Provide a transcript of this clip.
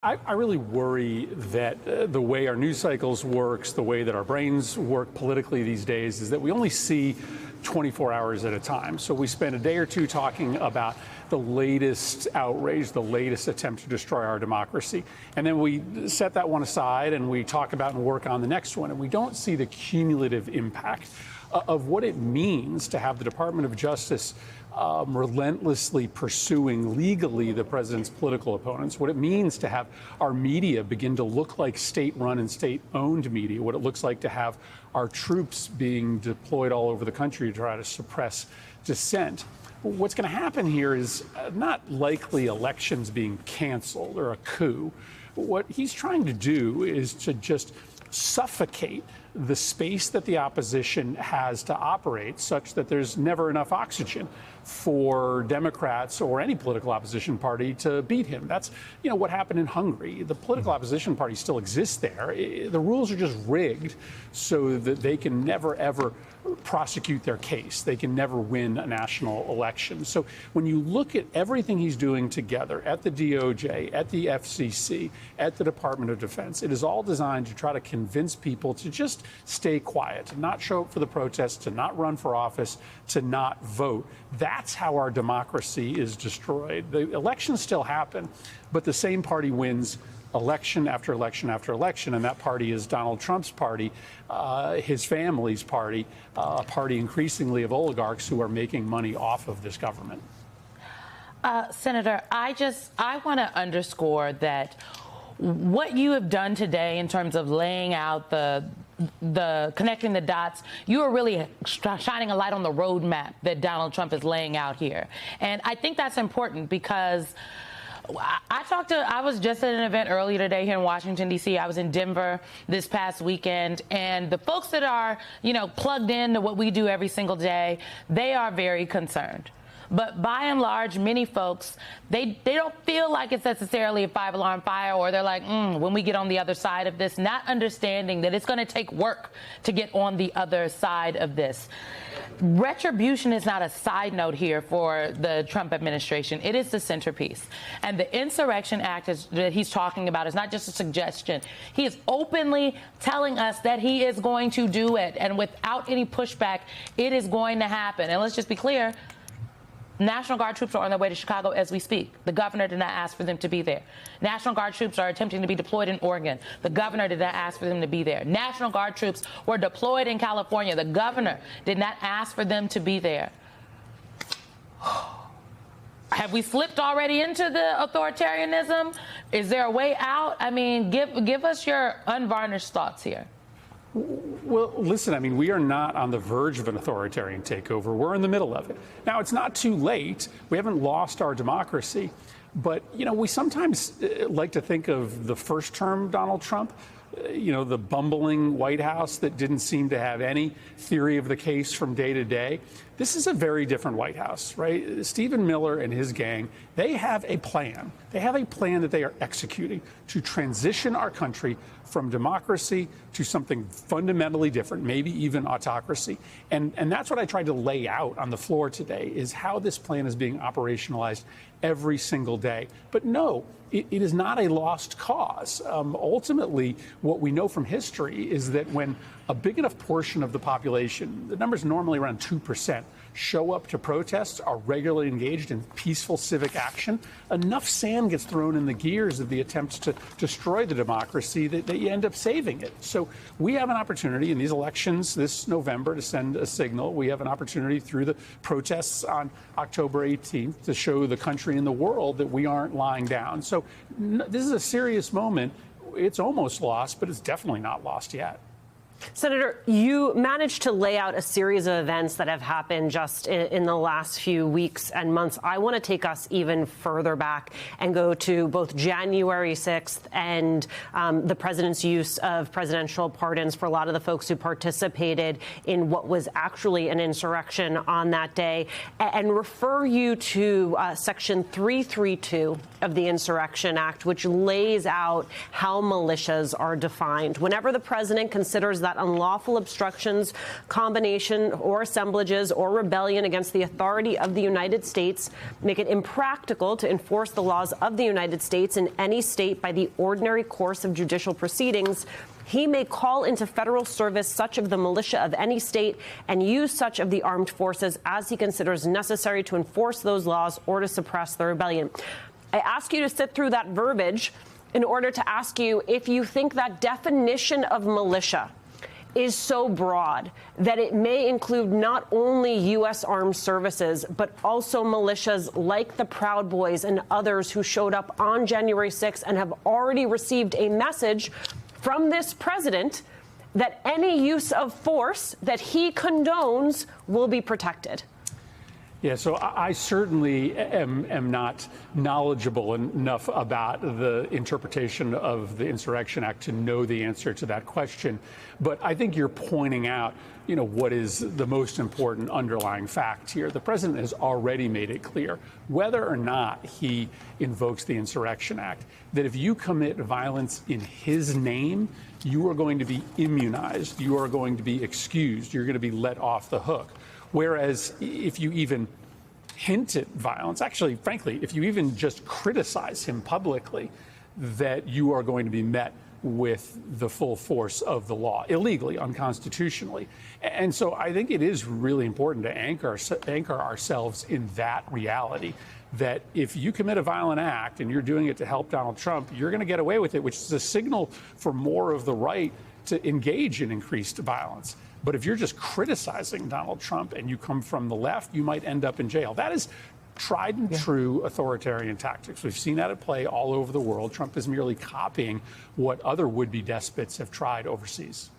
I really worry that the way our news cycles works, the way that our brains work politically these days, is that we only see 24 hours at a time. So we spend a day or two talking about the latest outrage, the latest attempt to destroy our democracy. And then we set that one aside and we talk about and work on the next one. And we don't see the cumulative impact of what it means to have the Department of Justice relentlessly pursuing legally the president's political opponents, what it means to have our media begin to look like state-run and state-owned media, what it looks like to have our troops being deployed all over the country to try to suppress dissent. What's going to happen here is not likely elections being canceled or a coup. What he's trying to do is to just suffocate the space that the opposition has to operate, such that there's never enough oxygen for Democrats or any political opposition party to beat him. That's, what happened in Hungary. The political opposition party still exists there. The rules are just rigged so that they can never, ever prosecute their case. They can never win a national election. So when you look at everything he's doing together at the DOJ, at the FCC, at the Department of Defense, it is all designed to try to convince people to just stay quiet, to not show up for the protests, to not run for office, to not vote. That's how our democracy is destroyed. The elections still happen, but the same party wins election after election after election, and that party is Donald Trump's party, his family's party, a party increasingly of oligarchs who are making money off of this government. Senator, I want to underscore that what you have done today in terms of laying out the connecting the dots, you are really shining a light on the roadmap that Donald Trump is laying out here. And I think that's important because I was just at an event earlier today here in Washington, D.C. I was in Denver this past weekend, and the folks that are, plugged into what we do every single day, they are very concerned. But by and large, many folks, they don't feel like it's necessarily a five-alarm fire, or they're like, when we get on the other side of this, not understanding that it's going to take work to get on the other side of this. Retribution is not a side note here for the Trump administration. It is the centerpiece. And the Insurrection Act that he's talking about is not just a suggestion. He is openly telling us that he is going to do it. And without any pushback, it is going to happen. And let's just be clear. National Guard troops are on their way to Chicago as we speak. The governor did not ask for them to be there. National Guard troops are attempting to be deployed in Oregon. The governor did not ask for them to be there. National Guard troops were deployed in California. The governor did not ask for them to be there. Have we slipped already into the authoritarianism? Is there a way out? I mean, give us your unvarnished thoughts here. Well, listen, we are not on the verge of an authoritarian takeover. We're in the middle of it. Now, it's not too late. We haven't lost our democracy. But, we sometimes like to think of the first term Donald Trump, the bumbling White House that didn't seem to have any theory of the case from day to day. This is a very different White House, right? Stephen Miller and his gang, they have a plan. They have a plan that they are executing to transition our country from democracy to something fundamentally different, maybe even autocracy. And that's what I tried to lay out on the floor today, is how this plan is being operationalized every single day. But no, it is not a lost cause. Ultimately, what we know from history is that when a big enough portion of the population, the number's normally around 2%, show up to protests, are regularly engaged in peaceful civic action, enough sand gets thrown in the gears of the attempts to destroy the democracy that you end up saving it. So we have an opportunity in these elections this November to send a signal. We have an opportunity through the protests on October 18th to show the country and the world that we aren't lying down. So this is a serious moment. It's almost lost, but it's definitely not lost yet. Senator, you managed to lay out a series of events that have happened just in the last few weeks and months. I want to take us even further back and go to both January 6th and the president's use of presidential pardons for a lot of the folks who participated in what was actually an insurrection on that day, and refer you to Section 332 of the Insurrection Act, which lays out how militias are defined. Whenever the president considers that unlawful obstructions, combination or assemblages or rebellion against the authority of the United States make it impractical to enforce the laws of the United States in any state by the ordinary course of judicial proceedings, he may call into federal service such of the militia of any state and use such of the armed forces as he considers necessary to enforce those laws or to suppress the rebellion. I ask you to sit through that verbiage in order to ask you if you think that definition of militia is so broad that it may include not only U.S. armed services, but also militias like the Proud Boys and others who showed up on January 6th and have already received a message from this president that any use of force that he condones will be protected. Yeah, so I certainly am not knowledgeable enough about the interpretation of the Insurrection Act to know the answer to that question. But I think you're pointing out, what is the most important underlying fact here. The president has already made it clear, whether or not he invokes the Insurrection Act, that if you commit violence in his name, you are going to be immunized, you are going to be excused, you're going to be let off the hook. Whereas if you even hint at violence, actually, frankly, if you even just criticize him publicly, that you are going to be met with the full force of the law, illegally, unconstitutionally. And so I think it is really important to anchor ourselves in that reality, that if you commit a violent act and you're doing it to help Donald Trump, you're going to get away with it, which is a signal for more of the right to engage in increased violence. But if you're just criticizing Donald Trump and you come from the left, you might end up in jail. That is tried and true authoritarian tactics. We've seen that at play all over the world. Trump is merely copying what other would-be despots have tried overseas.